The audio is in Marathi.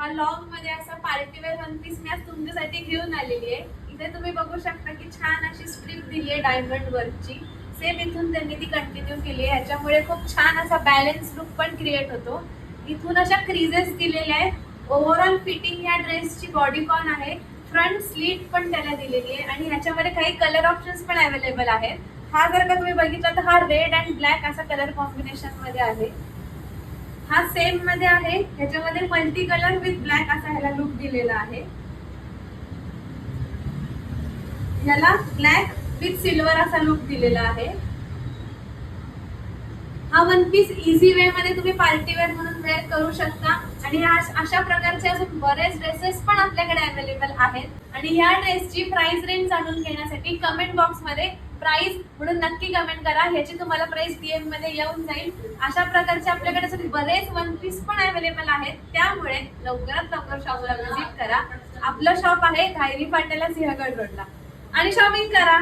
हा लॉंग मध्ये असा पार्टीवेअर वन पीस मी आज तुमच्यासाठी घेऊन आलेली आहे. इथे तुम्ही बघू शकता की छान अशी स्ट्रिप दिली आहे डायमंड वर्कची. सेम इथून त्यांनी ती कंटिन्यू केली आहे. ह्याच्यामुळे खूप छान असा बॅलन्स लुक पण क्रिएट होतो. इथून अशा क्रीजेस दिलेल्या आहेत. ओव्हरऑल फिटिंग या ड्रेसची बॉडीकॉन आहे. फ्रंट स्लीट पण त्याला दिलेली आहे आणि ह्याच्यामध्ये काही कलर ऑप्शन्स पण अवेलेबल आहेत. हा जर का तुम्ही बघितला तर हा रेड अँड ब्लॅक असा कलर कॉम्बिनेशन मध्ये आहे. हा सेम मध्ये आहे. ह्याच्यामध्ये मल्टी कलर विथ ब्लॅक असा ह्याला लुक दिलेला आहे. ह्याला ब्लॅक विथ सिल्वर असा लुक दिलेला आहे. हा वन पीस इझी वे मध्ये तुम्ही पार्टीवेअर म्हणून वेअर करू शकता आणि अशा प्रकारचे अजून बरेच ड्रेसेस पण आपल्याकडे अवेलेबल आहेत. आणि या ड्रेसची प्राइस रेंज जाणून घेण्यासाठी कमेंट बॉक्स मध्ये प्राइस म्हणून नक्की कमेंट करा. ह्याची तुम्हाला प्राइस डीएम मध्ये येऊन जाईल. अशा प्रकारचे आपल्याकडे बरेच वन पीस पण अवेलेबल आहेत. त्यामुळे लवकरात लवकर शॉपला व्हिजिट करा. आपलं शॉप आहे धायरी फाट्याला सिंहगड रोडला आणि शॉपिंग करा.